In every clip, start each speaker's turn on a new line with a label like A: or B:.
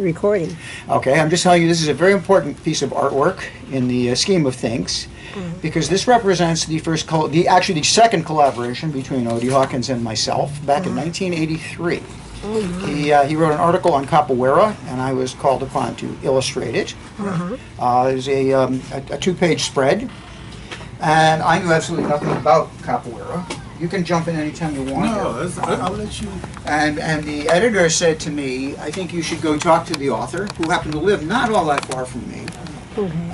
A: recording.
B: Okay, I'm just telling you this is a very important piece of artwork in the scheme of things, because this represents the actually the second collaboration between Odie Hawkins and myself back in 1983. He wrote an article on capoeira, and I was called upon to illustrate it. It was a two-page spread, and I knew absolutely nothing about capoeira. You can jump in anytime you want.
C: No, I'll let you.
B: And the editor said to me, I think you should go talk to the author, who happened to live not all that far from me.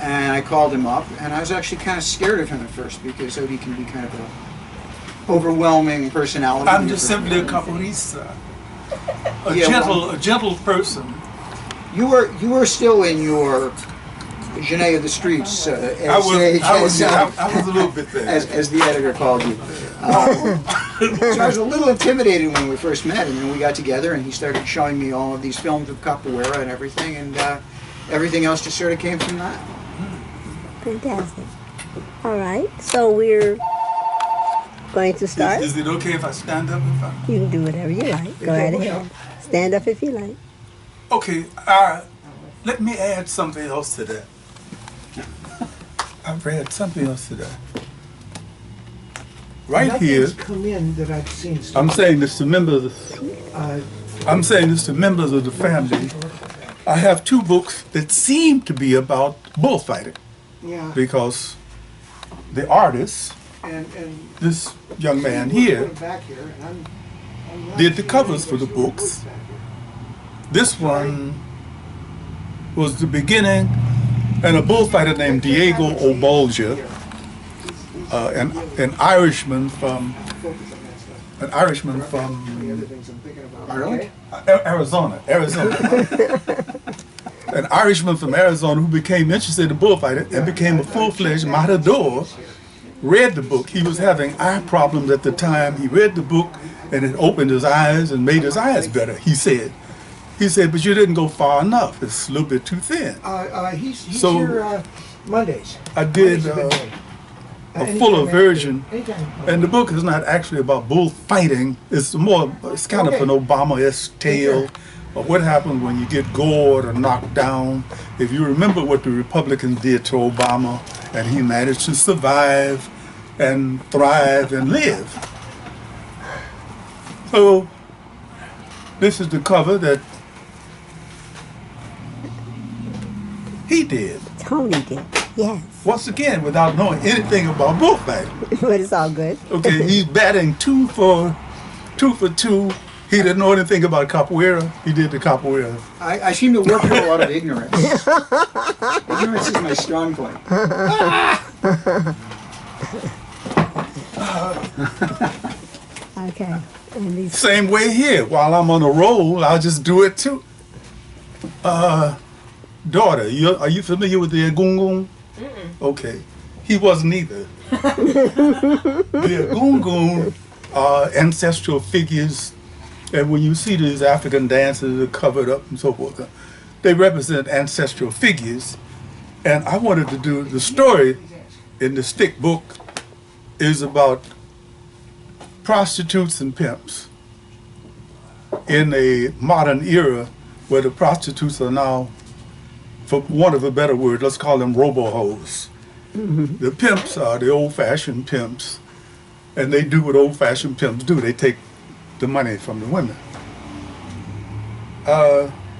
B: And I called him up, and I was actually kind of scared of him at first, because Odie can be kind of a overwhelming personality.
C: I'm just simply a capoeirista, a gentle person.
B: You were still in your Genet of the streets.
C: I was a little bit there,
B: as the editor called you. So I was a little intimidated when we first met, and then we got together, and he started showing me all of these films of capoeira and everything, and everything else just sort of came from that.
A: Fantastic. All right, so we're going to start.
C: Is it okay if I stand up?
A: You can do whatever you like. Go right ahead. Stand up if you like.
C: Okay, let me add something else to that. I've read something else to that. Right here,
D: come in that I've seen.
C: I'm saying this to members of the family. I have two books that seem to be about bullfighting.
D: Yeah.
C: Because the artist,
D: And
C: this young man here,
D: back here, and I'm
C: did the covers for the books. This one was the beginning, and a bullfighter named Diego Obolja, an Irishman from
B: Ireland?
C: Arizona. An Irishman from Arizona who became interested in bullfighting and became a full-fledged matador. Read the book. He was having eye problems at the time. He read the book, and it opened his eyes and made his eyes better. He said, but you didn't go far enough. It's a little bit too thin.
D: He's
C: So,
D: here Mondays.
C: I did
D: Mondays
C: a fuller version, and the book is not actually about bullfighting. It's kind of an Obama-esque tale of what happens when you get gored or knocked down. If you remember what the Republicans did to Obama, and he managed to survive and thrive and live. So this is the cover that he did.
A: Tony did, yes.
C: Once again, without knowing anything about bullfighting.
A: But it's all good.
C: Okay, he's batting 2 for 2. He didn't know anything about capoeira. He did the capoeira.
B: I seem to work with a lot of ignorance. Ignorance is my strong point.
A: Okay. And these
C: Same way here. While I'm on a roll, I'll just do it too. Daughter, are you familiar with the Egungun? Okay. He wasn't either. The Egungun are ancestral figures, and when you see these African dances that are covered up and so forth, they represent ancestral figures. And I wanted to do the story in the stick book is about prostitutes and pimps in a modern era where the prostitutes are now, for want of a better word, let's call them robo-hoes. The pimps are the old-fashioned pimps, and they do what old-fashioned pimps do. They take the money from the women.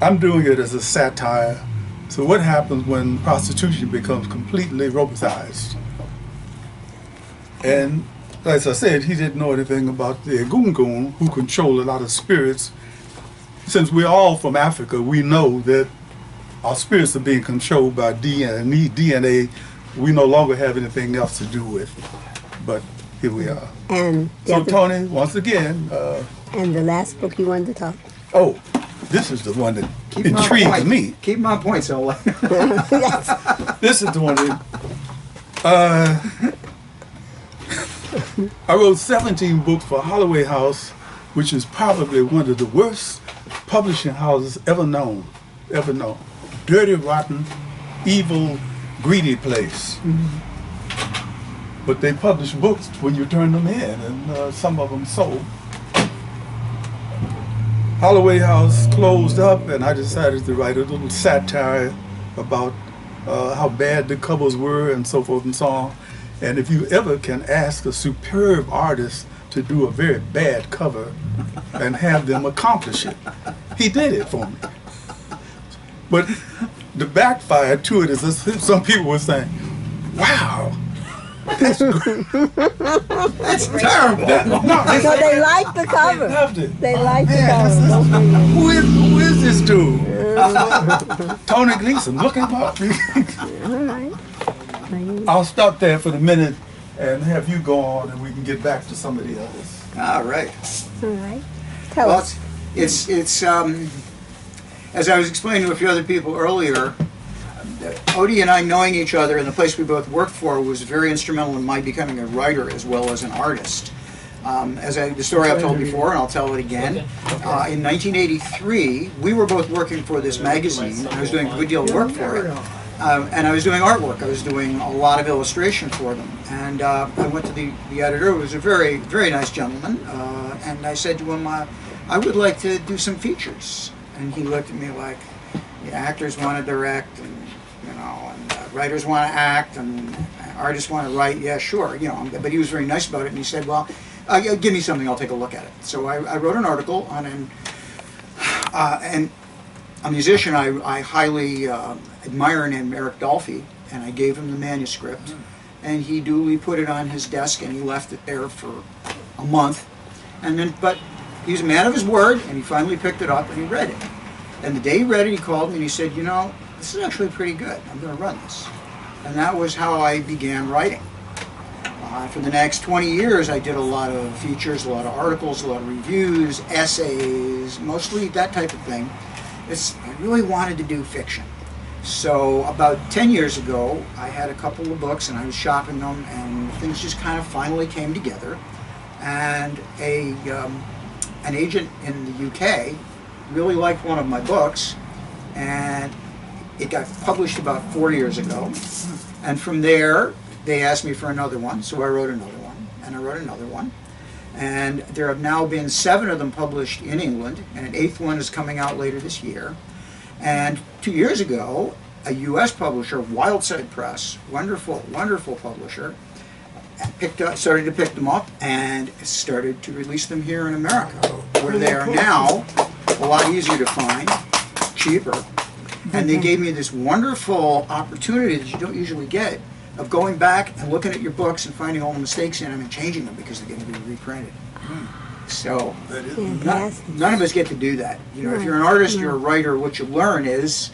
C: I'm doing it as a satire. So what happens when prostitution becomes completely robotized? And as I said, he didn't know anything about the Egungun, who control a lot of spirits. Since we're all from Africa, we know that our spirits are being controlled by DNA we no longer have anything else to do with. But here we are.
A: and
C: So Tony, once again,
A: and the last book you wanted to talk.
C: oh, this is the one that intrigued me.
B: Keep my point, Zola.
C: This is the one that I wrote 17 books for Holloway House, which is probably one of the worst publishing houses ever known. Dirty, rotten, evil, greedy place. But they publish books when you turn them in, and some of them sold. Holloway House closed up, and I decided to write a little satire about how bad the covers were and so forth and so on. And if you ever can ask a superb artist to do a very bad cover and have them accomplish it, he did it for me. But the backfire to it is that some people were saying, wow, that's great.
B: That's terrible.
A: So they like the
C: They
A: cover.
C: loved it.
A: They like the
C: Man,
A: cover.
C: who is this dude? Tony Gleeson, look him up.
A: All right.
C: I'll stop there for the minute and have you go on, and we can get back to some of the others.
B: All right.
A: All right. Tell
B: Well,
A: us.
B: it's as I was explaining to a few other people earlier, Odie and I knowing each other and the place we both worked for was very instrumental in my becoming a writer as well as an artist. The story I've told before, and I'll tell it again. In 1983, we were both working for this magazine. I was doing a good deal of work for it. And I was doing artwork. I was doing a lot of illustration for them. And I went to the editor, who was a very, very nice gentleman. And I said to him, I would like to do some features. And he looked at me like, the actors want to direct, and writers want to act, and artists want to write. Yeah, sure, But he was very nice about it, and he said, "Well, give me something, I'll take a look at it." So I wrote an article on and a musician I highly admire named Eric Dolphy, and I gave him the manuscript, and he duly put it on his desk, and he left it there for a month, but he's a man of his word, and he finally picked it up and he read it. And the day he read it, he called me and he said, this is actually pretty good. I'm going to run this. And that was how I began writing. For the next 20 years, I did a lot of features, a lot of articles, a lot of reviews, essays, mostly that type of thing. I really wanted to do fiction. So about 10 years ago, I had a couple of books and I was shopping them, and things just kind of finally came together. And an agent in the UK really liked one of my books, and it got published about 4 years ago. And from there, they asked me for another one, so I wrote another one, and I wrote another one. And there have now been 7 of them published in England, and an 8th one is coming out later this year. And 2 years ago, a US publisher, Wildside Press, wonderful, wonderful publisher, started to pick them up and started to release them here in America, where they are now a lot easier to find, cheaper. And they gave me this wonderful opportunity that you don't usually get of going back and looking at your books and finding all the mistakes in them and changing them because they're going to be reprinted. So none of us get to do that. If you're an artist, you're a writer, what you learn is,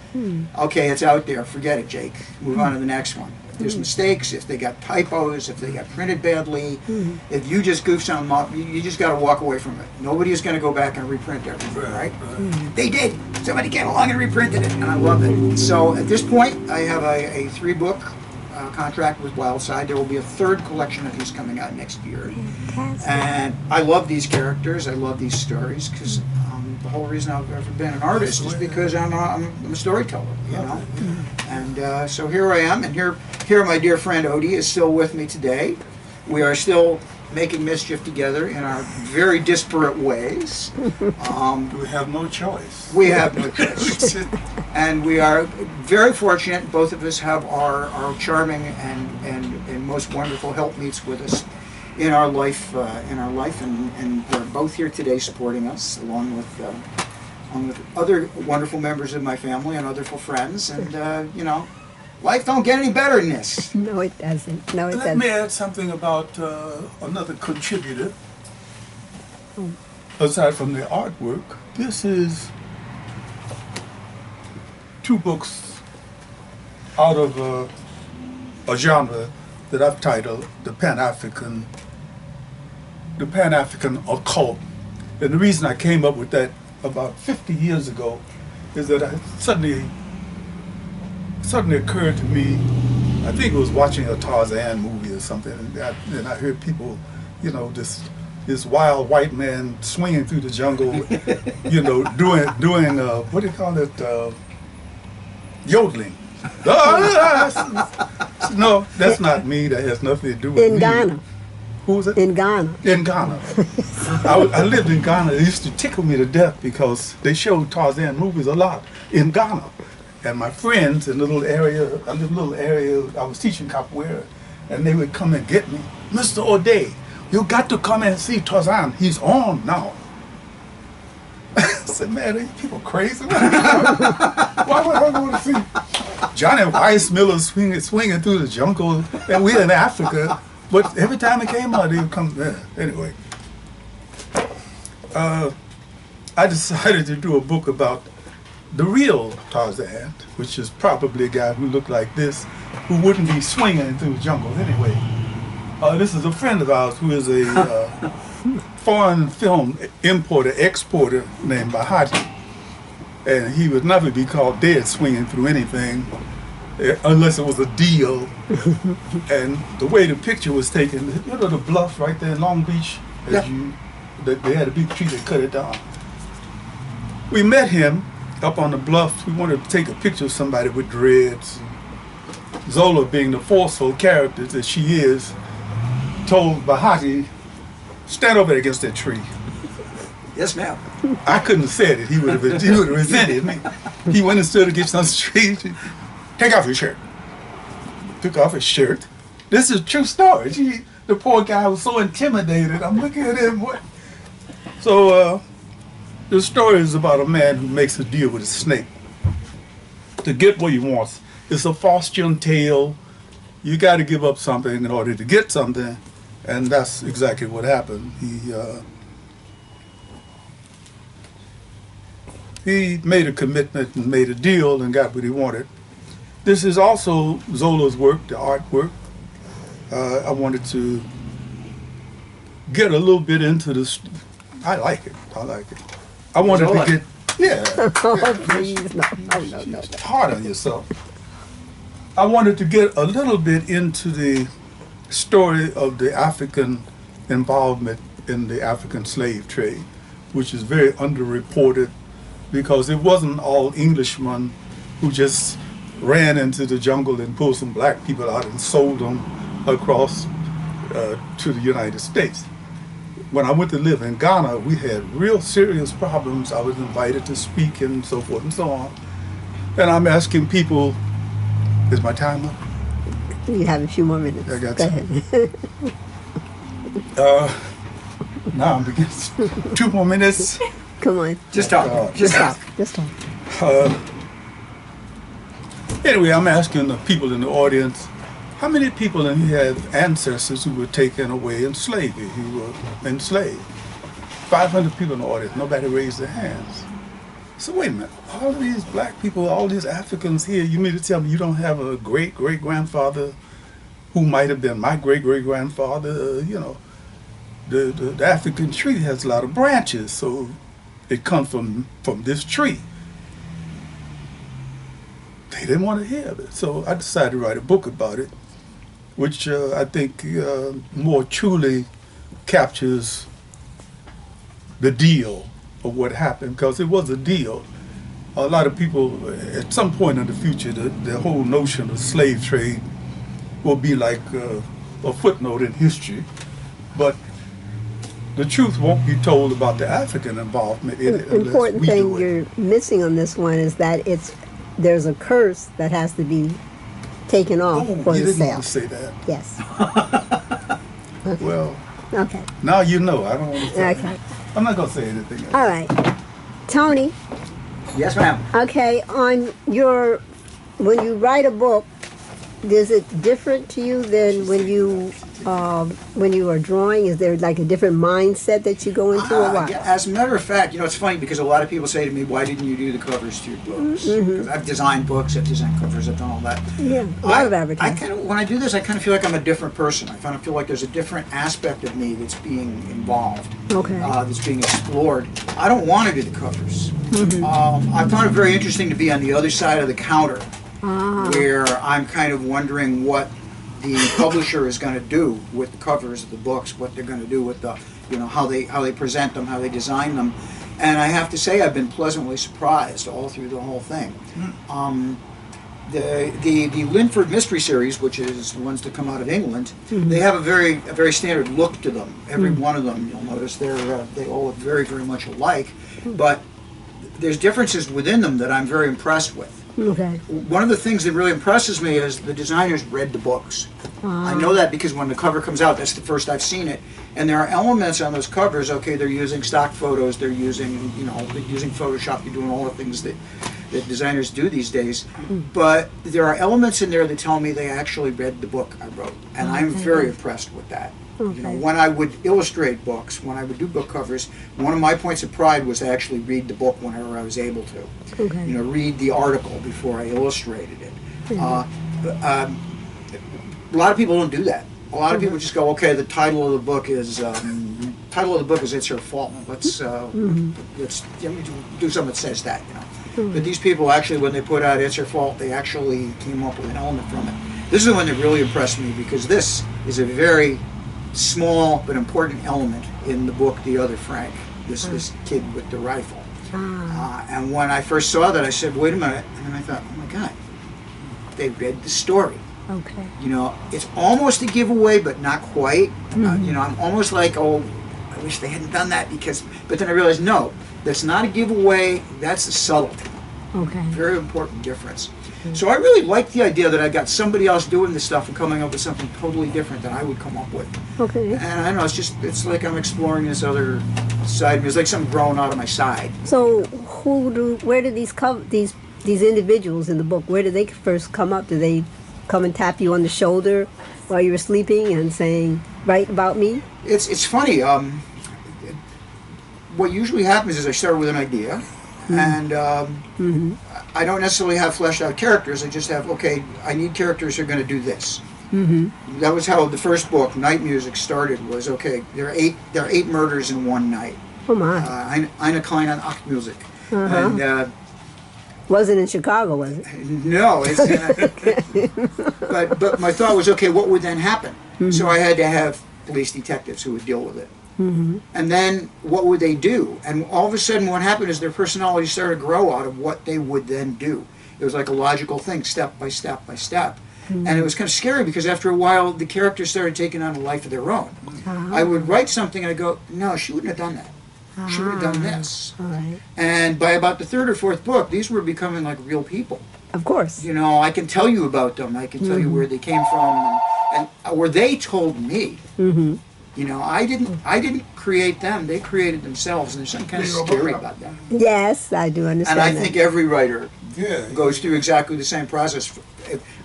B: okay, it's out there, forget it, Jake. Move on to the next one. If there's mistakes, if they got typos, if they got printed badly, if you just goof something up, you just got to walk away from it. Nobody is going to go back and reprint everything, right? They did. Somebody came along and reprinted it, and I love it. So at this point, I have a 3-book contract with Wildside. There will be a 3rd collection of these coming out next year.
A: Fantastic.
B: And I love these characters. I love these stories because the whole reason I've ever been an artist is because I'm a storyteller, And so here I am, and here my dear friend Odie is still with me today. We are still making mischief together in our very disparate ways.
C: We have no choice.
B: We have no choice. And we are very fortunate. Both of us have our charming and most wonderful helpmeets with us in our life, and they're both here today supporting us, along with other wonderful members of my family and wonderful friends. And life don't get any better than this.
A: No, it doesn't. No, it
C: Let
A: doesn't.
C: me add something about another contributor. Aside from the artwork, this is 2 books out of a genre that I've titled the Pan-African Occult. And the reason I came up with that about 50 years ago is that it suddenly occurred to me, I think it was watching a Tarzan movie or something, and I heard people, this wild white man swinging through the jungle, doing what do you call it, yodeling. No, that's not me. That has nothing to do with me.
A: In Ghana.
C: Who was it?
A: In Ghana.
C: In Ghana. I lived in Ghana. It used to tickle me to death because they showed Tarzan movies a lot in Ghana. And my friends in the little area, I lived in a little area, I was teaching capoeira, and they would come and get me. Mr. Olde, you got to come and see Tarzan. He's on now. I said, man, these people crazy. Why would I go to see Johnny Weissmuller swinging through the jungle, and we're in Africa? But every time it came out, they would come. Anyway, I decided to do a book about the real Tarzan, which is probably a guy who looked like this, who wouldn't be swinging through the jungle anyway. This is a friend of ours who is a foreign film importer, exporter named Bahati. And he would never be caught dead swinging through anything unless it was a deal. And the way the picture was taken, you know the bluff right there in Long Beach? They had a big tree that cut it down. We met him up on the bluff. We wanted to take a picture of somebody with dreads. Zola, being the forceful character that she is, told Bahati, stand over there against that tree.
B: Yes, ma'am.
C: I couldn't have said it. He would have resented me. He went and stood against the tree. Take off your shirt. Took off his shirt. This is a true story. The poor guy was so intimidated. I'm looking at him. What? So the story is about a man who makes a deal with a snake to get what he wants. It's a Faustian tale. You got to give up something in order to get something, and that's exactly what happened. He made a commitment and made a deal and got what he wanted. This is also Zola's work, the artwork. I wanted to get a little bit into this. I like it. I wanted to get,
A: Oh, please, no.
C: it's hard on yourself. I wanted to get a little bit into the story of the African involvement in the African slave trade, which is very underreported because it wasn't all Englishmen who just ran into the jungle and pulled some black people out and sold them across to the United States. When I went to live in Ghana, we had real serious problems. I was invited to speak and so forth and so on. And I'm asking people, is my time up?
A: You have a few more minutes.
C: I got
A: Go
C: you.
A: ahead.
C: Now I'm beginning. 2 more minutes.
A: Come on.
B: Just talk.
A: Just talk. Just talk.
C: Anyway, I'm asking the people in the audience, how many people in here have ancestors who were taken away in slavery, who were enslaved? 500 people in the audience. Nobody raised their hands. So wait a minute. All of these black people, all these Africans here, you mean to tell me you don't have a great-great-grandfather who might have been my great-great-grandfather? You know, the African tree has a lot of branches, so it comes from this tree. They didn't want to hear of it, so I decided to write a book about it, which I think more truly captures the deal of what happened, because it was a deal. A lot of people, at some point in the future, the whole notion of slave trade will be like a footnote in history, but the truth won't be told about the African involvement in it.
A: The important thing you're missing on this one is that there's a curse that has to be taken off for the
C: you didn't
A: sale.
C: want to say that.
A: Yes.
C: Well,
A: Okay.
C: now you know. I don't want to say
A: Okay.
C: I'm not going to say anything else.
A: All right. Tony,
B: Yes, ma'am.
A: okay, when you write a book, is it different to you than when you are drawing? Is there like a different mindset that you go into or what?
B: Yeah, as a matter of fact, it's funny because a lot of people say to me, why didn't you do the covers to your books? Because I've designed books, I've designed covers, I've done all that.
A: Yeah, a lot of advertising.
B: When I do this, I kind of feel like I'm a different person. I kind of feel like there's a different aspect of me that's being involved,
A: Okay.
B: that's being explored. I don't want to do the covers. I found it very interesting to be on the other side of the counter, where I'm kind of wondering what the publisher is going to do with the covers of the books, what they're going to do with the, how they present them, how they design them. And I have to say I've been pleasantly surprised all through the whole thing. the Linford Mystery Series, which is the ones that come out of England, they have a very standard look to them. Every one of them, you'll notice, they all look very, very much alike, but there's differences within them that I'm very impressed with.
A: Okay.
B: One of the things that really impresses me is the designers read the books. I know that because when the cover comes out, that's the first I've seen it, and there are elements on those covers. Okay, they're using stock photos, they're using Photoshop, they're doing all the things that designers do these days, but there are elements in there that tell me they actually read the book I wrote, and I'm very impressed with that.
A: Okay.
B: You know, when I would illustrate books, when I would do book covers, one of my points of pride was to actually read the book whenever I was able to.
A: Okay.
B: You know, read the article before I illustrated it. A lot of people don't do that. A lot of people just go, okay, the title of the book is It's Her Fault. Let's let me do something that says that. You know. But these people actually, when they put out It's Her Fault, they actually came up with an element from it. This is the one that really impressed me because this is a very small but important element in the book The Other Frank, this kid with the rifle. And when I first saw that, I said, wait a minute, and then I thought, oh my God, they read the story.
A: Okay.
B: You know, it's almost a giveaway, but not quite. You know, I'm almost like, oh, I wish they hadn't done that but then I realized, no, that's not a giveaway, that's a subtlety.
A: Okay.
B: Very important difference. So I really like the idea that I got somebody else doing this stuff and coming up with something totally different than I would come up with.
A: Okay.
B: And I don't know, it's like I'm exploring this other side of me. It's like something growing out of my side.
A: So where do these individuals in the book, where do they first come up? Do they come and tap you on the shoulder while you were sleeping and saying, write about me?
B: It's funny. What usually happens is I start with an idea, and I don't necessarily have fleshed out characters. I just have, okay, I need characters who are going to do this. That was how the first book, Night Music, started. Was okay. There are eight murders in one night.
A: Oh my!
B: Eine kleine Nachtmusik. And
A: wasn't in Chicago, was it?
B: no, it's but my thought was, okay, what would then happen? So I had to have police detectives who would deal with it. And then what would they do? And all of a sudden what happened is their personality started to grow out of what they would then do. It was like a logical thing, step by step by step. And it was kind of scary because after a while the characters started taking on a life of their own. I would write something and I'd go, no, she wouldn't have done that. She would have done this.
A: Right.
B: And by about the third or fourth book, these were becoming like real people.
A: Of course.
B: You know, I can tell you about them. I can tell you where they came from, and where they told me. You know, I didn't create them. They created themselves, and there's something kind of scary about that.
A: Yes, I do understand.
B: And I think every writer
C: Yeah.
B: goes through exactly the same process.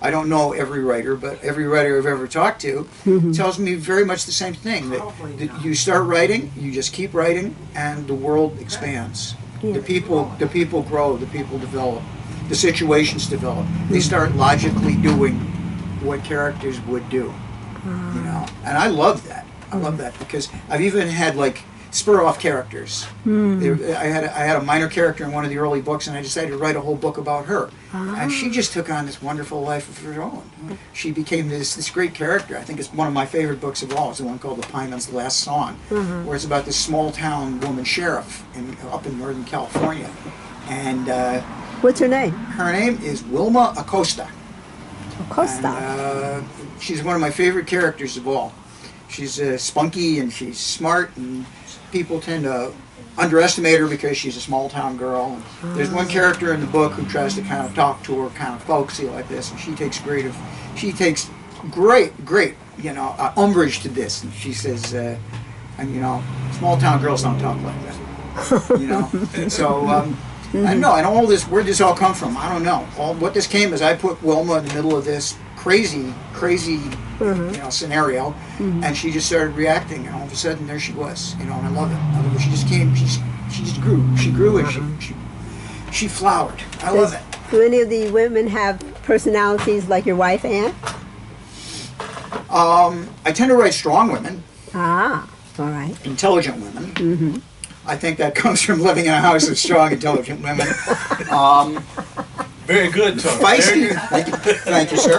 B: I don't know every writer, but every writer I've ever talked to tells me very much the same thing. That you start writing, you just keep writing, and the world expands.
A: Yeah.
B: The people grow, the people develop, the situations develop. They start logically doing what characters would do. You know, and I love that. I love that because I've even had like spur-off characters. I had a minor character in one of the early books, and I decided to write a whole book about her. And she just took on this wonderful life of her own. She became this great character. I think it's one of my favorite books of all. It's the one called The Pieman's Last Song, where it's about this small-town woman sheriff up in Northern California. And
A: what's her name?
B: her name is Wilma Acosta.
A: Costa.
B: And, she's one of my favorite characters of all. She's spunky and she's smart, and people tend to underestimate her because she's a small town girl. And there's one character in the book who tries to kind of talk to her kind of folksy like this, and she takes great umbrage to this, and she says, and you know, small town girls don't talk like that. You know, and so I don't know, and all this, where'd this all come from? I don't know. What this came is I put Wilma in the middle of this crazy you know, scenario, and she just started reacting, and all of a sudden there she was, you know, and I love it. She just came, she just grew, and she flowered. I love it.
A: Do any of the women have personalities like your wife, Anne?
B: I tend to write strong women,
A: Ah, all right.
B: intelligent women. I think that comes from living in a house of strong, intelligent women.
C: Very good, Tony.
B: Feisty. Thank you, sir.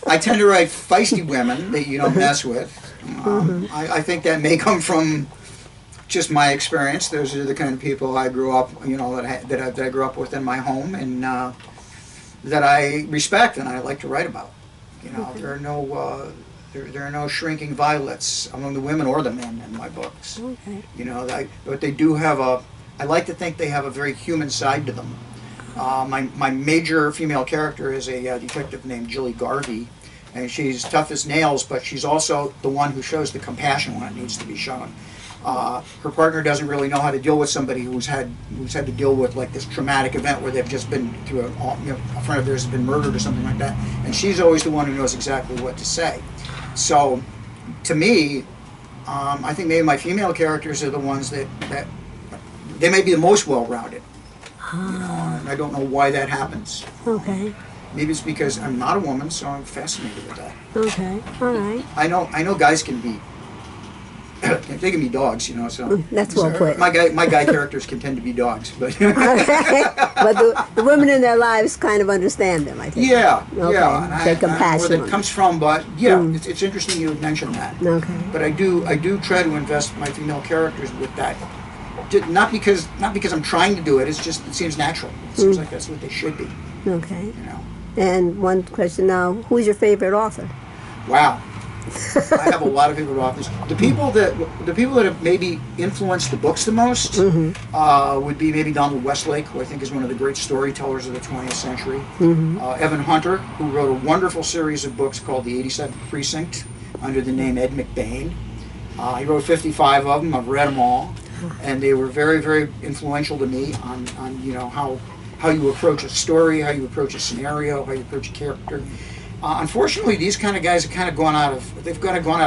B: I tend to write feisty women that you don't mess with. I think that may come from just my experience. Those are the kind of people I grew up, you know, that I grew up with in my home, and that I respect and I like to write about. You know, there are no there are no shrinking violets among the women or the men in my books.
A: Okay.
B: You know, but they do have I like to think they have a very human side to them. My major female character is a detective named Jilly Garvey, and she's tough as nails, but she's also the one who shows the compassion when it needs to be shown. Her partner doesn't really know how to deal with somebody who's had to deal with like this traumatic event where they've just been through a friend of theirs has been murdered or something like that, and she's always the one who knows exactly what to say. So, to me, I think maybe my female characters are the ones that they may be the most well-rounded. You know, and I don't know why that happens.
A: Okay.
B: Maybe it's because I'm not a woman, so I'm fascinated with that.
A: Okay. All right.
B: I know guys can be they can be dogs, you know. So
A: That's well put.
B: my guy characters can tend to be dogs, but
A: But the women in their lives kind of understand them, I think.
B: yeah,
A: Okay.
B: yeah.
A: Take compassion.
B: Where that comes from, but yeah, it's interesting you would mention that.
A: Okay.
B: But I do try to invest my female characters with that. Not because I'm trying to do it. It's just it seems natural. It seems like that's what they should be.
A: Okay.
B: You know.
A: And one question now: who's your favorite author?
B: Wow. I have a lot of favorite authors. The people that have maybe influenced the books the most would be maybe Donald Westlake, who I think is one of the great storytellers of the 20th century. Evan Hunter, who wrote a wonderful series of books called The 87th Precinct under the name Ed McBain. He wrote 55 of them. I've read them all, and they were very, very influential to me on you know how you approach a story, how you approach a scenario, how you approach a character. Unfortunately, these kind of guys have kind of gone out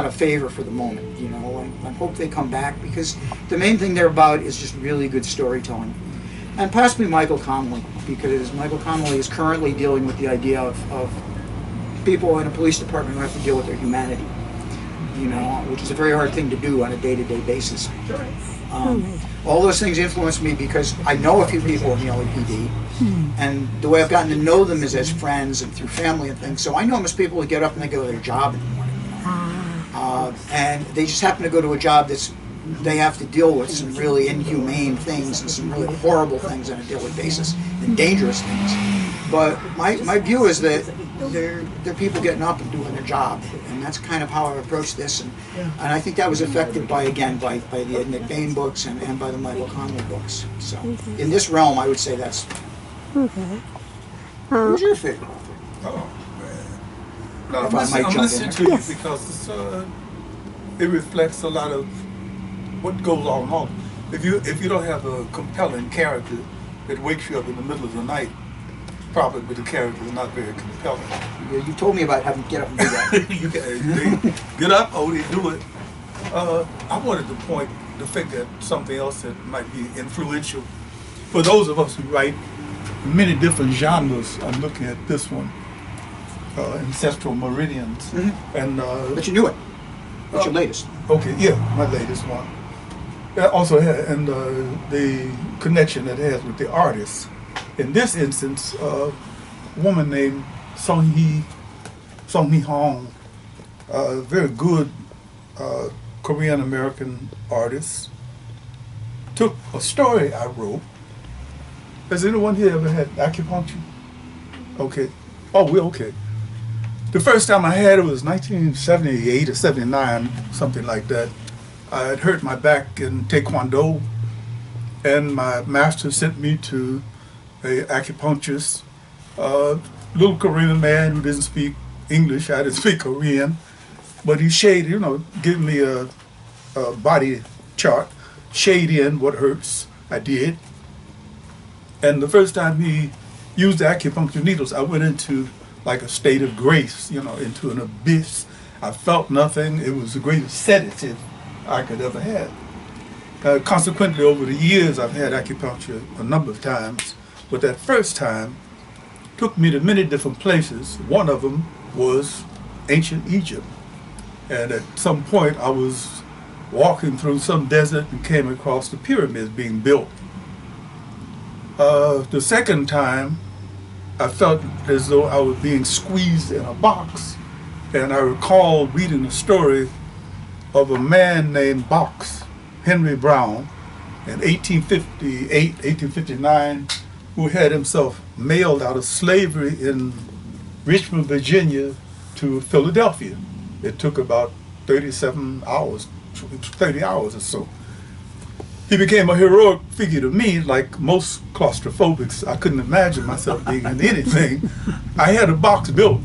B: of favor for the moment, you know, and I hope they come back because the main thing they're about is just really good storytelling. And possibly Michael Connelly, because Michael Connelly is currently dealing with the idea of people in a police department who have to deal with their humanity, you know, which is a very hard thing to do on a day-to-day basis. All those things influence me because I know a few people in the LAPD, and the way I've gotten to know them is as friends and through family and things. So I know them as people who get up and they go to their job in the morning, you know? And they just happen to go to a job they have to deal with some really inhumane things and some really horrible things on a daily basis and dangerous things. But my view is that they're people getting up and doing their job, and that's kind of how I approach this. And I think that was affected by the Ed McBain books and by the Michael Connelly books. So in this realm, I would say that's.
A: Okay.
B: Who's your favorite author?
C: Oh, man. No,
B: If I might
C: I'm
B: jump
C: listening
B: in
C: to
A: Yes.
C: you because it reflects a lot of what goes on. If you don't have a compelling character that wakes you up in the middle of the night, probably the character is not very compelling.
B: You told me about having to get up and do that.
C: You can get up, Odie, do it. I wanted to point the finger at something else that might be influential for those of us who write many different genres. I'm looking at this one, Ancestral Meridians, and
B: But you knew it. What's your latest?
C: okay, yeah, my latest one. Also, and the connection that it has with the artist. In this instance, a woman named Song Hee Hong, a very good Korean American artist, took a story I wrote. Has anyone here ever had acupuncture? Okay. Oh, we're okay. The first time I had it was 1978 or 79, something like that. I had hurt my back in Taekwondo, and my master sent me to a acupuncturist, little Korean man who didn't speak English. I didn't speak Korean, but he shaded, gave me a body chart, shade in what hurts. I did. And the first time he used the acupuncture needles, I went into like a state of grace, into an abyss. I felt nothing. It was the greatest sedative I could ever have. Consequently, over the years, I've had acupuncture a number of times, but that first time took me to many different places. One of them was ancient Egypt. And at some point, I was walking through some desert and came across the pyramids being built. The second time, I felt as though I was being squeezed in a box. And I recall reading the story of a man named Box, Henry Brown, in 1858, 1859, who had himself mailed out of slavery in Richmond, Virginia to Philadelphia. It took about 37 hours, 30 hours or so. He became a heroic figure to me. Like most claustrophobics, I couldn't imagine myself being in anything. I had a box built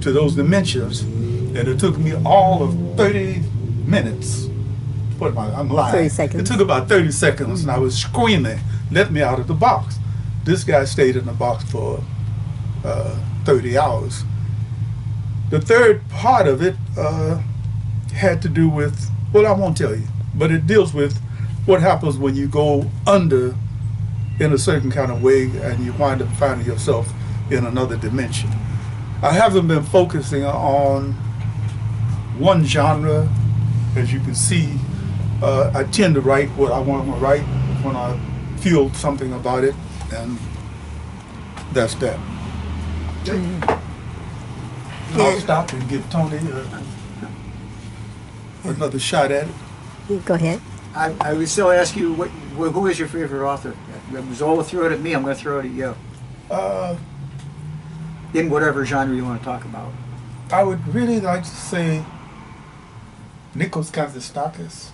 C: to those dimensions, and it took me all of 30 minutes. What am I? I'm lying.
A: 30 seconds.
C: It took about 30 seconds, and I was screaming, "Let me out of the box." This guy stayed in the box for 30 hours. The third part of it had to do with, well, I won't tell you, but it deals with what happens when you go under in a certain kind of way and you wind up finding yourself in another dimension. I haven't been focusing on one genre. As you can see, I tend to write what I want to write when I feel something about it, and that's that. I'll stop and give Tony another shot at it.
A: Go ahead.
B: I would still ask you, who is your favorite author? Zola threw it at me, I'm going to throw it at you. In whatever genre you want to talk about.
C: I would really like to say Nikos Kazistakis,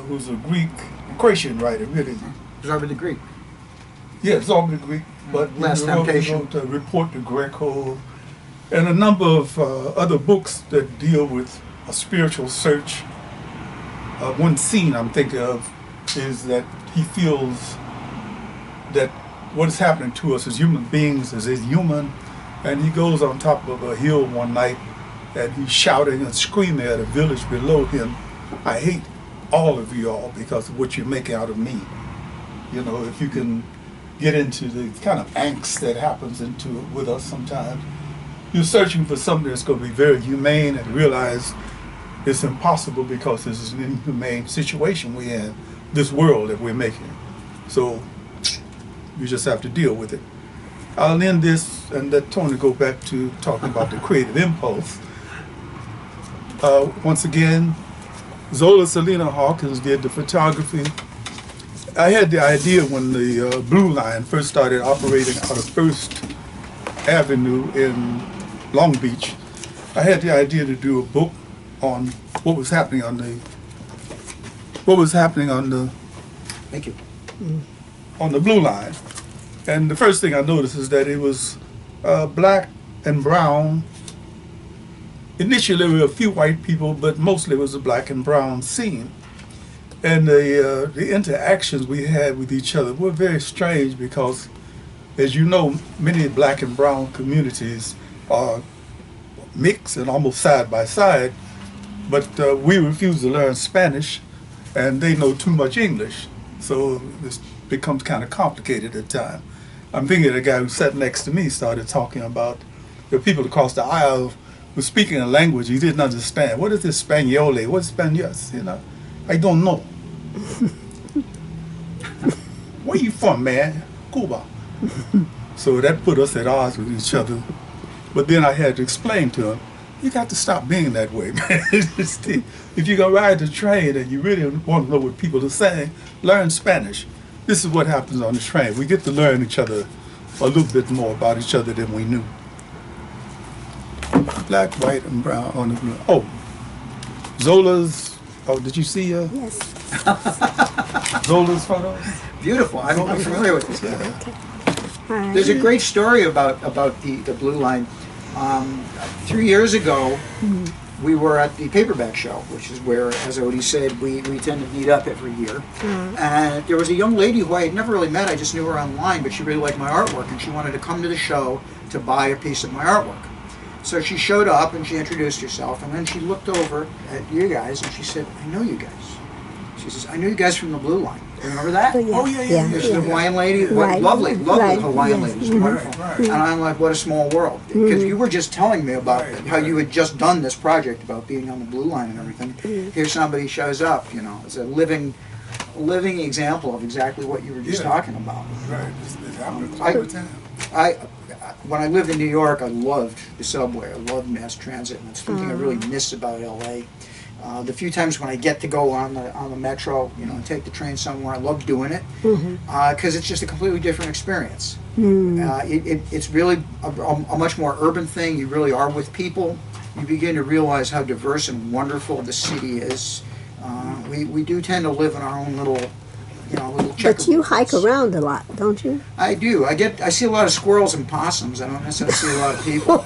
C: who's a Croatian writer, really.
B: Zarba the Greek.
C: Yeah, Zola the Greek, but
B: Last
C: he wrote
B: Temptation.
C: Report to Greco, and a number of other books that deal with a spiritual search. One scene I'm thinking of is that he feels that what is happening to us as human beings is inhuman, and he goes on top of a hill one night and he's shouting and screaming at a village below him, "I hate all of you all because of what you make out of me." You know, if you can get into the kind of angst that happens into it with us sometimes, you're searching for something that's going to be very humane, and realize it's impossible because this is an inhumane situation we're in, this world that we're making. So you just have to deal with it. I'll end this and let Tony go back to talking about the creative impulse. Once again, Zola Salena-Hawkins did the photography. I had the idea when the Blue Line first started operating out of First Avenue in Long Beach. I had the idea to do a book on what was happening on the
B: Thank you.
C: on the Blue Line. And the first thing I noticed is that it was black and brown. Initially there were a few white people, but mostly it was a black and brown scene. And the interactions we had with each other were very strange because, as you know, many black and brown communities are mixed and almost side by side, but we refuse to learn Spanish, and they know too much English, so this becomes kind of complicated at times. I'm thinking the guy who sat next to me started talking about the people across the aisle were speaking a language he didn't understand. What is this Spaniole? What's Spanish? You know, I don't know. Where you from, man? Cuba. So that put us at odds with each other. But then I had to explain to him, you got to stop being that way, man. If you're going to ride the train and you really want to know what people are saying, learn Spanish. This is what happens on the train. We get to learn each other a little bit more about each other than we knew. Black, white, and brown on the blue. Oh, Zola's, oh, did you see
A: Yes.
C: Zola's photos?
B: Beautiful. I'm familiar with this guy.
A: All right.
B: There's a great story about the Blue Line. 3 years ago, we were at the Paperback Show, which is where, as Odie said, we tend to meet up every year. And there was a young lady who I had never really met. I just knew her online, but she really liked my artwork, and she wanted to come to the show to buy a piece of my artwork. So she showed up and she introduced herself, and then she looked over at you guys and she said, "I know you guys." She says, "I know you guys from the Blue Line. Remember that?"
C: Oh, yeah.
B: She's a Hawaiian lady,
A: Right.
B: lovely
A: Right.
B: Hawaiian
A: Yes.
B: lady. It's wonderful.
C: Right.
B: And I'm like, what a small world. Because you were just telling me about how you had just done this project about being on the Blue Line and everything. Here somebody shows up, you know, it's a living example of exactly what you were just talking about.
C: Right, it happens all the time.
B: When I lived in New York, I loved the subway. I loved mass transit, and it's something I really miss about LA. The few times when I get to go on the metro, and take the train somewhere, I love doing it because it's just a completely different experience. It's really a much more urban thing. You really are with people. You begin to realize how diverse and wonderful the city is. We do tend to live in our own little
A: But you hike around a lot, don't you?
B: I do. I see a lot of squirrels and possums. I don't necessarily see a lot of people.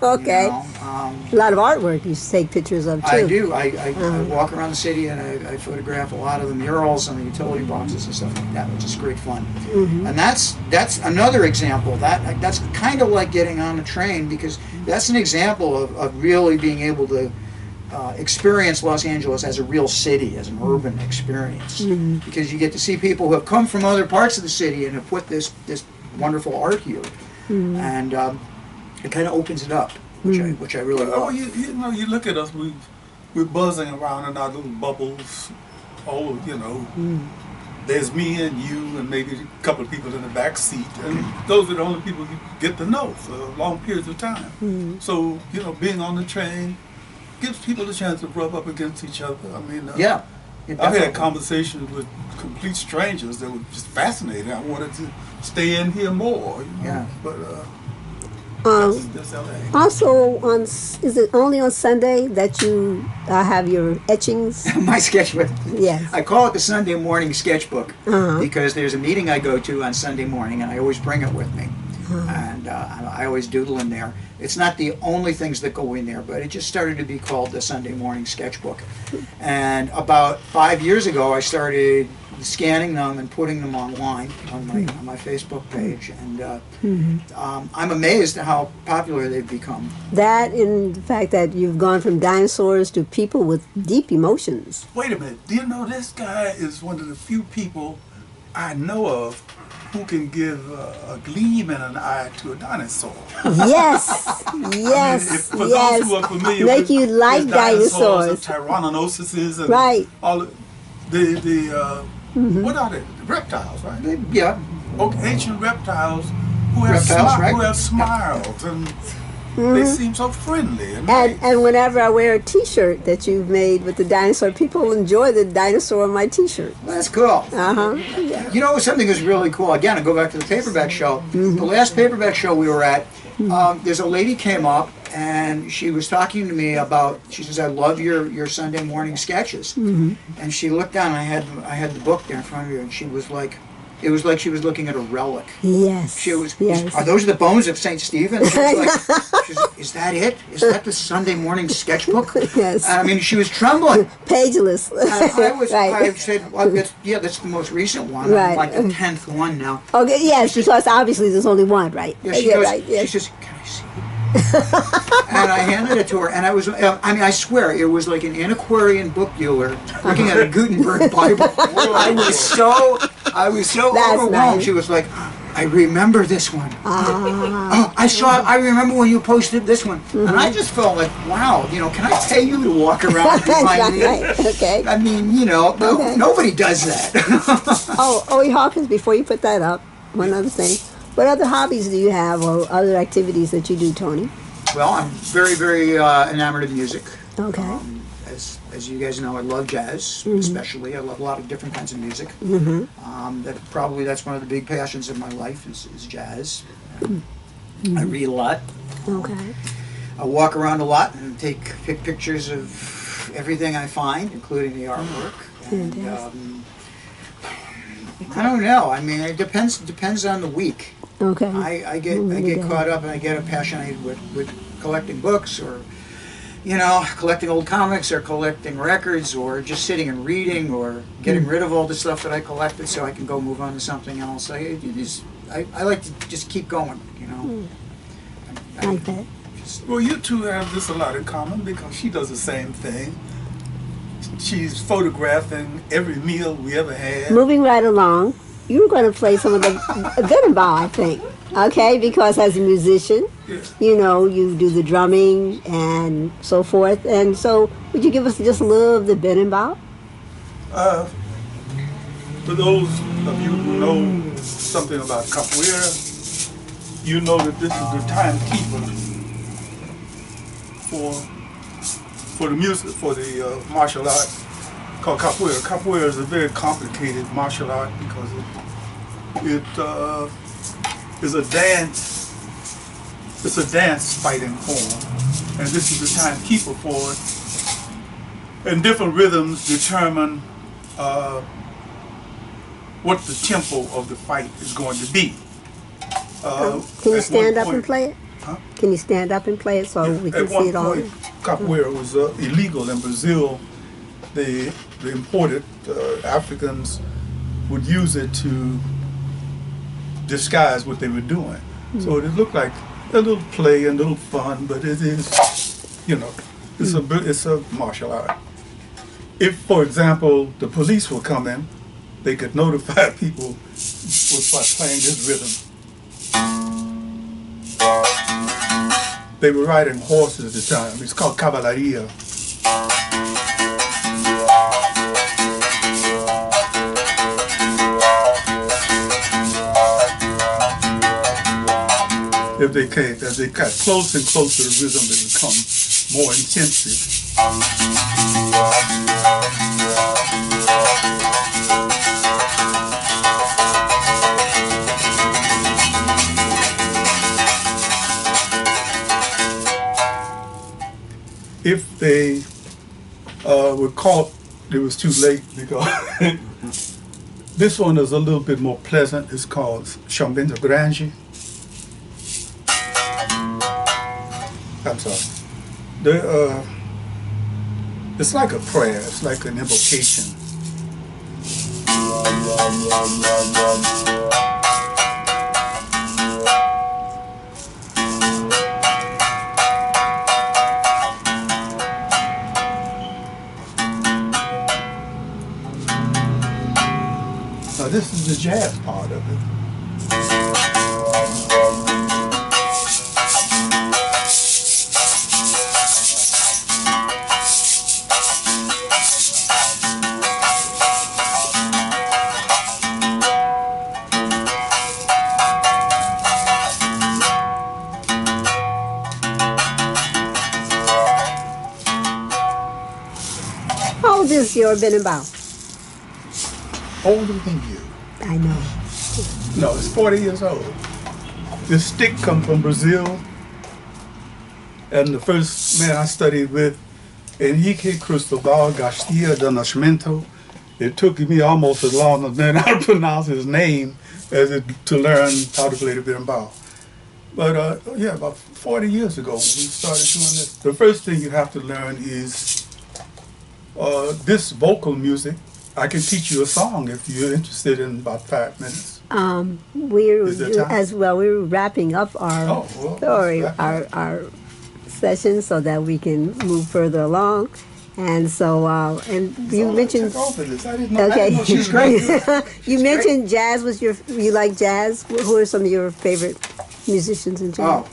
A: Okay. A lot of artwork you take pictures of too.
B: I do. I walk around the city and I photograph a lot of the murals and the utility boxes and stuff like that, which is great fun. And that's another example. That's kind of like getting on a train, because that's an example of really being able to experience Los Angeles as a real city, as an urban experience, because you get to see people who have come from other parts of the city and have put this wonderful art here, and it kind of opens it up, which I really love.
C: Oh, you look at us, we're buzzing around in our little bubbles. Oh, there's me and you and maybe a couple of people in the back seat, and those are the only people you get to know for long periods of time. So being on the train gives people a chance to rub up against each other. I mean, I've had conversations with complete strangers that were just fascinating. I wanted to stay in here more. But that's LA.
A: Also, is it only on Sunday that you have your etchings?
B: My sketchbook.
A: Yes.
B: I call it the Sunday morning sketchbook because there's a meeting I go to on Sunday morning, and I always bring it with me. And I always doodle in there. It's not the only things that go in there, but it just started to be called the Sunday morning sketchbook. And about 5 years ago, I started scanning them and putting them online on my Facebook page. And I'm amazed at how popular they've become.
A: That, in the fact that you've gone from dinosaurs to people with deep emotions.
C: Wait a minute. Do you know this guy is one of the few people I know of who can give a gleam in an eye to a dinosaur?
A: Yes, yes,
C: for those who are familiar
A: make
C: with
A: you like dinosaurs.
C: and Tyrannosaurus and
A: Right.
C: all the what are they? Reptiles, right?
B: Yeah.
C: Okay, ancient reptiles who have
B: Reptiles,
C: who have smiles and they seem so friendly and nice.
A: And whenever I wear a T-shirt that you've made with the dinosaur, people enjoy the dinosaur on my T-shirt.
B: That's cool.
A: Yeah.
B: Something was really cool. Again, I go back to the paperback show. The last paperback show we were at, there's a lady came up and she was talking to me about. She says, "I love your Sunday morning sketches." And she looked down. And I had the book there in front of her, and she was like, it was like she was looking at a relic.
A: Yes.
B: She was.
A: Yes.
B: Are those the bones of Saint Stephen? She was like, she was, is that it? Is that the Sunday morning sketchbook?
A: Yes.
B: I mean, she was trembling.
A: Pageless.
B: I said, well, that's the most recent one.
A: Right.
B: I'm like the 10th one now.
A: Okay. Yes, because obviously there's only one, right?
B: Yeah, she goes,
A: right. Yes.
B: she says, can I see it? And I handed it to her, and I swear, it was like an antiquarian book dealer looking at a Gutenberg Bible. I was so
A: That's
B: overwhelmed.
A: nice.
B: She was like, I remember this one. Oh, I remember when you posted this one. And I just felt like, wow, can I pay you to walk around behind me?
A: Right. Okay.
B: I mean, nobody does that.
A: Odie Hawkins, before you put that up, one other thing. What other hobbies do you have or other activities that you do, Tony?
B: Well, I'm very, very enamored of music.
A: Okay.
B: As you guys know, I love jazz, especially. I love a lot of different kinds of music. That's one of the big passions of my life is jazz. I read a lot.
A: Okay.
B: I walk around a lot and take pictures of everything I find, including the artwork. And, I don't know. I mean, it depends on the week.
A: Okay.
B: I get caught up and I get passionate with collecting books or collecting old comics or collecting records or just sitting and reading or getting rid of all the stuff that I collected so I can go move on to something else. I like to just keep going,
A: Like that.
C: Well, you two have this a lot in common because she does the same thing. She's photographing every meal we ever had.
A: Moving right along, you were going to play some of the Berimbau, I think. Okay, because as a musician, you do the drumming and so forth. And so, would you give us just a little of the Berimbau?
C: For those of you who know something about capoeira, you know that this is the timekeeper for for the music, for the martial art called capoeira. Capoeira is a very complicated martial art because it is a dance. It's a dance fighting form, and this is the timekeeper for it. And different rhythms determine what the tempo of the fight is going to be.
A: Can you stand up and play it?
C: Huh?
A: Can you stand up and play it so we can
C: At
A: see
C: one
A: it all?
C: point, capoeira was illegal in Brazil. The imported Africans would use it to disguise what they were doing. So it looked like a little play and a little fun, but it is, it's a martial art. If, for example, the police will come in, they could notify people by playing this rhythm. They were riding horses at the time. It's called cavalaria. As they got closer and closer to the rhythm, they become more intensive. If they were caught, it was too late because this one is a little bit more pleasant. It's called Chambinda Grande. I'm sorry. It's like a prayer. It's like an invocation. Now this is the jazz part of it.
A: How old is your berimbau?
C: Older than you.
A: I know.
C: No, it's 40 years old. This stick comes from Brazil, and the first man I studied with, Henrique Cristobal Garcia do Nascimento. It took me almost as long as learn how to pronounce his name to learn how to play the berimbau. But yeah, about 40 years ago when we started doing this, the first thing you have to learn is this vocal music. I can teach you a song if you're interested in about 5 minutes.
A: We're
C: Is there time?
A: as well. We're wrapping up our story, our session, so that we can move further along. And so, and you mentioned.
C: Took over this. I didn't know.
A: Okay,
C: I didn't know she was great.
A: you mentioned jazz was you like jazz. Who are some of your favorite musicians in jazz?
B: Oh,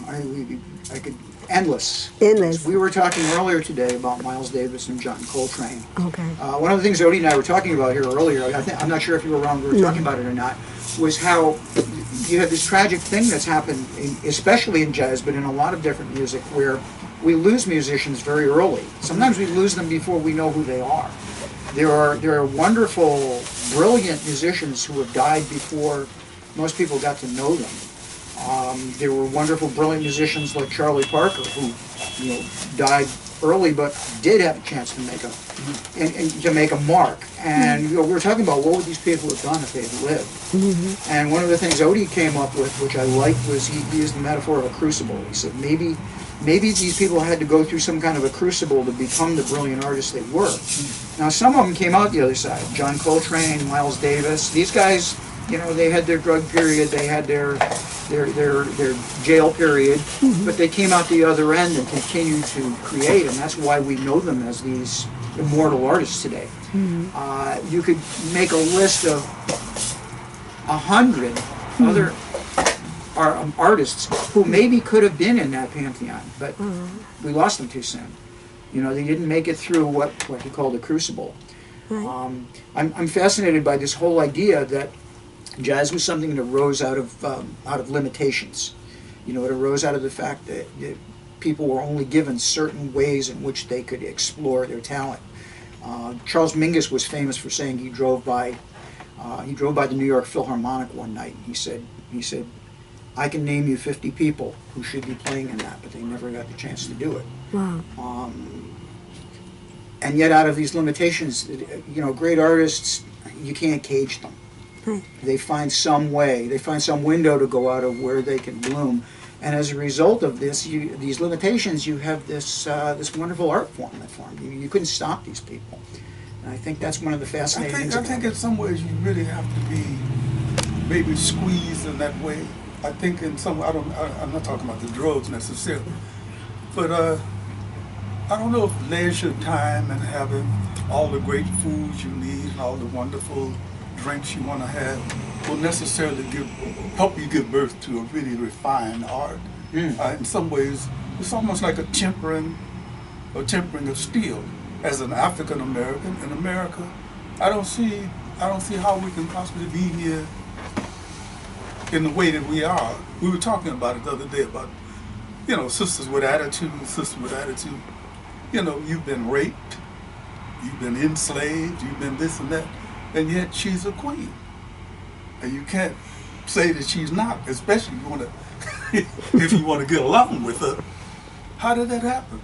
B: I could endless.
A: Endless.
B: We were talking earlier today about Miles Davis and John Coltrane.
A: Okay.
B: One of the things Odie and I were talking about here earlier, I'm not sure if you were around, we were talking about it or not, was how you have this tragic thing that's happened, especially in jazz, but in a lot of different music, where we lose musicians very early. Sometimes we lose them before we know who they are. There are wonderful, brilliant musicians who have died before most people got to know them. There were wonderful, brilliant musicians like Charlie Parker, who died early, but did have a chance to make a mark. And we were talking about what would these people have done if they had lived. Mm-hmm. And one of the things Odie came up with, which I liked, was he used the metaphor of a crucible. He said maybe these people had to go through some kind of a crucible to become the brilliant artists they were. Now, some of them came out the other side. John Coltrane, Miles Davis. These guys, they had their drug period, they had their jail period, but they came out the other end and continued to create, and that's why we know them as these immortal artists today. You could make a list of 100 other artists who maybe could have been in that pantheon, but we lost them too soon. They didn't make it through what he called a crucible. Right. I'm fascinated by this whole idea that jazz was something that arose out of limitations. It arose out of the fact that people were only given certain ways in which they could explore their talent. Charles Mingus was famous for saying he drove by the New York Philharmonic one night. He said, I can name you 50 people who should be playing in that, but they never got the chance to do it.
A: Wow.
B: And yet out of these limitations, great artists, you can't cage them. They find some way, they find some window to go out of where they can bloom. And as a result of this, these limitations, you have this wonderful art form that formed. You couldn't stop these people. And I think that's one of the fascinating things.
C: I think in some ways you really have to be maybe squeezed in that way. I think in some, I'm not talking about the drugs necessarily, but I don't know if leisure time and having all the great foods you need and all the wonderful drinks you want to have will necessarily help you give birth to a really refined art. In some ways, it's almost like a tempering of steel. As an African American in America, I don't see how we can possibly be here in the way that we are. We were talking about it the other day about, sisters with attitude. You've been raped, you've been enslaved, you've been this and that, and yet she's a queen. And you can't say that she's not, especially if you want to get along with her. How did that happen?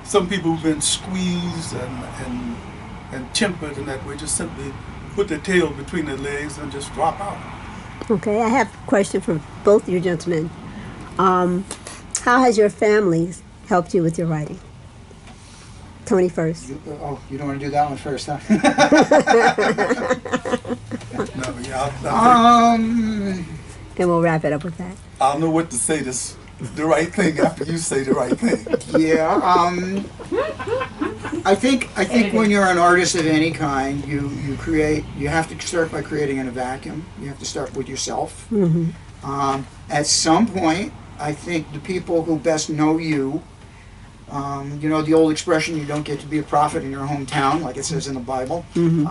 C: Some people who've been squeezed and tempered in that way just simply put their tail between their legs and just drop out.
A: Okay, I have a question for both you gentlemen. How has your family helped you with your writing? Tony first.
B: You don't want to do that one first, huh?
A: And we'll wrap it up with that.
C: I'll know what to say the right thing after you say the right thing.
B: Yeah. I think when you're an artist of any kind, you have to start by creating in a vacuum. You have to start with yourself.
A: Mm-hmm.
B: At some point, I think the people who best know you, the old expression, you don't get to be a prophet in your hometown, like it says in the Bible.
A: Mm-hmm.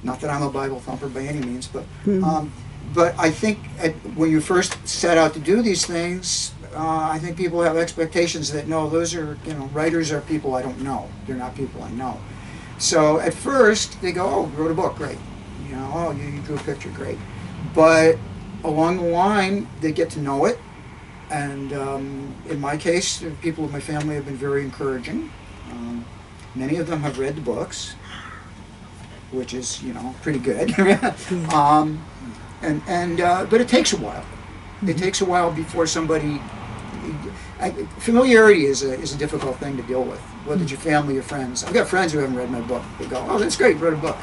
B: Not that I'm a Bible thumper by any means, but
A: Mm-hmm.
B: but I think when you first set out to do these things, I think people have expectations that, no, those are, writers are people I don't know. They're not people I know. So at first, they go, oh, you wrote a book, great. You drew a picture, great. But along the line, they get to know it. And in my case, the people of my family have been very encouraging. Many of them have read the books, which is, pretty good. But it takes a while. It takes a while before somebody. Familiarity is a difficult thing to deal with, whether it's your family or friends. I've got friends who haven't read my book. They go, "Oh, that's great, you wrote a book."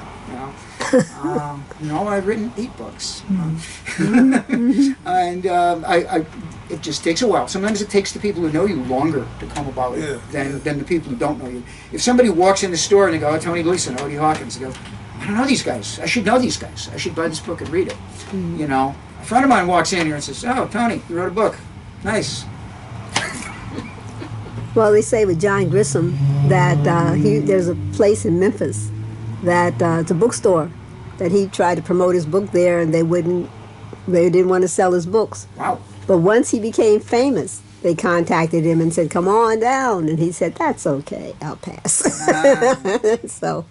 B: I've written 8 books, and it just takes a while. Sometimes it takes the people who know you longer to come about than the people who don't know you. If somebody walks in the store and they go, "Oh, Tony Gleeson, Odie Hawkins," they go, "I don't know these guys. I should know these guys. I should buy this book and read it." A friend of mine walks in here and says, "Oh, Tony, you wrote a book. Nice."
A: Well, they say with John Grisham that there's a place in Memphis that it's a bookstore that he tried to promote his book there, and they didn't want to sell his books.
B: Wow.
A: But once he became famous, they contacted him and said, "Come on down," and he said, "That's okay, I'll pass." So.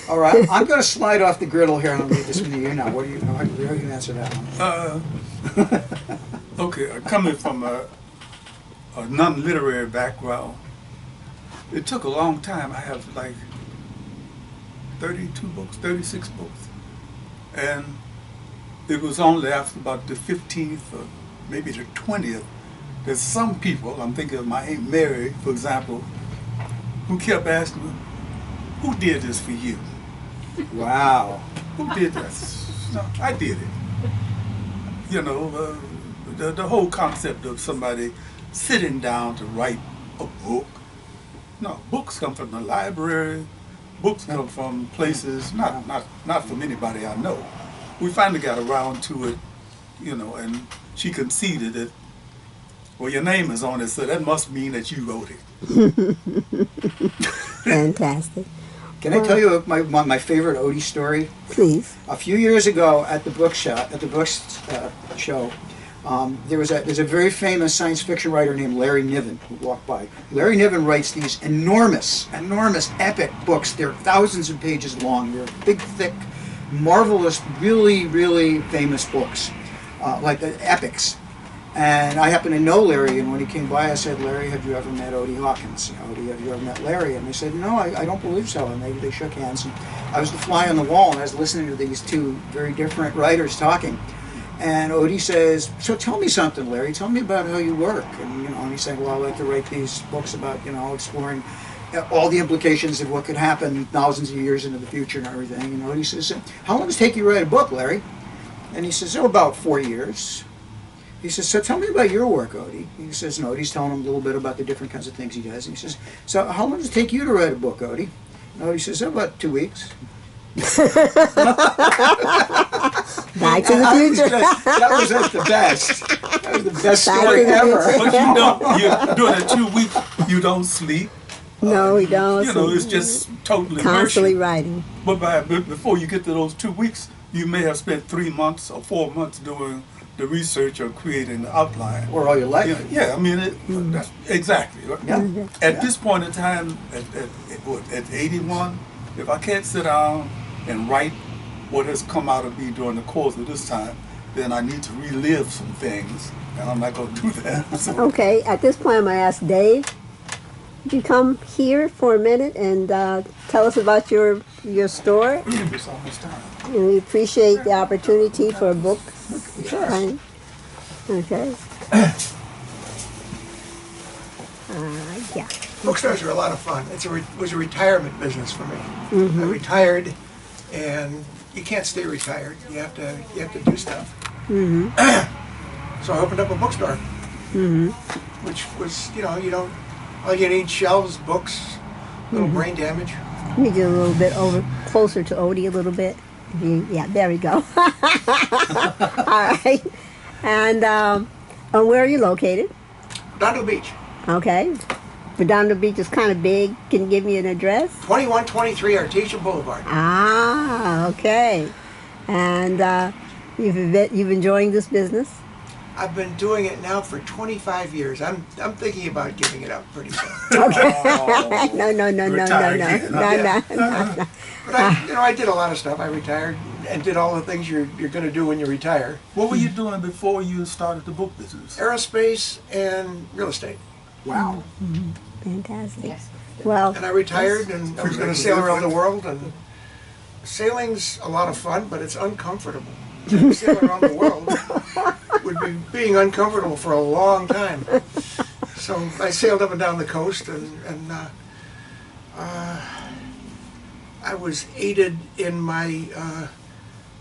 B: All right, I'm going to slide off the griddle here and I'll read this one to you now. How do you answer that one?
C: Okay, coming from a non-literary background, it took a long time. I have like 32 books, 36 books. And it was only after about the 15th or maybe the 20th that some people, I'm thinking of my Aunt Mary, for example, who kept asking me, "Who did this for you?"
B: Wow.
C: Who did this? No, I did it. The whole concept of somebody sitting down to write a book. No, books come from the library. Books come from places, not from anybody I know. We finally got around to it, and she conceded that, well, your name is on it, so that must mean that you wrote it.
A: Fantastic.
B: Can I tell you my favorite Odie story?
A: Please.
B: A few years ago at the book show, There's a very famous science fiction writer named Larry Niven who walked by. Larry Niven writes these enormous epic books. They're thousands of pages long. They're big, thick, marvelous, really, really famous books, like the epics. And I happen to know Larry, and when he came by, I said, "Larry, have you ever met Odie Hawkins? Odie, have you ever met Larry?" And they said, "No, I don't believe so." And they shook hands. And I was the fly on the wall, and I was listening to these two very different writers talking. And Odie says, "So tell me something, Larry. Tell me about how you work." And he's saying, "Well, I like to write these books about exploring all the implications of what could happen thousands of years into the future and everything." And Odie says, "How long does it take you to write a book, Larry?" And he says, "Oh, about 4 years." He says, "So tell me about your work, Odie." He says, and Odie's telling him a little bit about the different kinds of things he does. And he says, "So how long does it take you to write a book, Odie?" And Odie says, "About 2 weeks."
A: Back to the future.
B: That was the best. That was the best story
A: the
B: ever.
C: But you're doing it 2 weeks, you don't sleep.
A: No, we don't.
C: It's just totally
A: constantly
C: immersion.
A: writing.
C: But before you get to those 2 weeks, you may have spent 3 months or 4 months doing the research or creating the outline.
B: Or all your life.
C: Yeah, I mean, that's exactly.
B: Yeah.
C: At this point in time, at 81, if I can't sit down and write what has come out of me during the course of this time, then I need to relive some things, and I'm not going to do that. So.
A: Okay, at this point I'm going to ask Dave, would you come here for a minute and tell us about your store?
C: It's almost time.
A: And we appreciate the opportunity for a book.
B: Sure.
A: Okay. Yeah.
D: Bookstores are a lot of fun. It was a retirement business for me. I retired, and you can't stay retired. You have to do stuff. So I opened up a bookstore, which was all you need: shelves, books, little brain damage.
A: Let me get a little bit closer to Odie a little bit. Yeah, there we go. All right. And where are you located?
D: Redondo Beach,
A: Okay. Redondo Beach is kind of big. Can you give me an address?
D: 2123 Artesia Boulevard.
A: Ah, okay. And you've enjoying this business?
D: I've been doing it now for 25 years. I'm thinking about giving it up pretty soon.
A: Okay. No.
D: But I did a lot of stuff. I retired and did all the things you're going to do when you retire.
C: What were you doing before you started the book business?
D: Aerospace and real estate.
B: Wow.
A: Fantastic. Well,
D: And I retired, and I was going to sail around the world. And sailing's a lot of fun, but it's uncomfortable. Sailing around the world would be being uncomfortable for a long time. So I sailed up and down the coast, and I was aided in my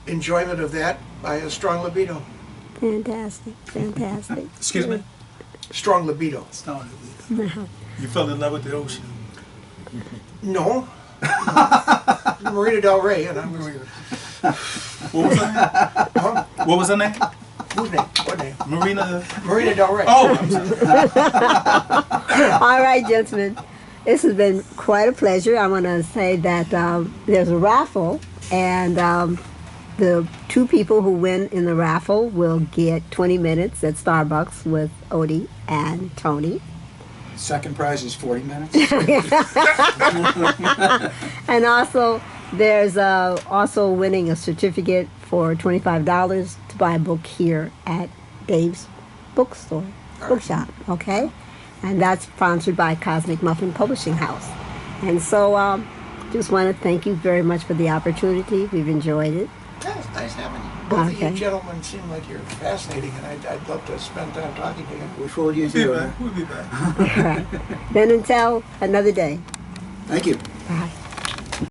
D: enjoyment of that by a strong libido.
A: fantastic.
C: Excuse me?
D: Strong libido.
C: You fell in love with the ocean.
D: No. Marina Del Rey, and I was.
C: What was her name? What was her name?
D: Whose name? What name?
C: Marina
D: Del Rey.
C: Oh, I'm sorry.
A: All right, gentlemen. This has been quite a pleasure. I want to say that there's a raffle, and the two people who win in the raffle will get 20 minutes at Starbucks with Odie and Tony.
B: Second prize is 40 minutes.
A: And also, there's also winning a certificate for $25 to buy a book here at Dave's bookstore, bookshop, okay? And that's sponsored by Cosmic Muffin Publishing House. And so, just want to thank you very much for the opportunity. We've enjoyed it.
D: Yeah, it's nice having you. Both of
A: Okay.
D: you gentlemen seem like you're fascinating, and I'd love to spend time talking to you.
B: Which will you
C: We'll be
B: do?
C: back. We'll be back.
A: Then until another day.
B: Thank you.
A: Bye.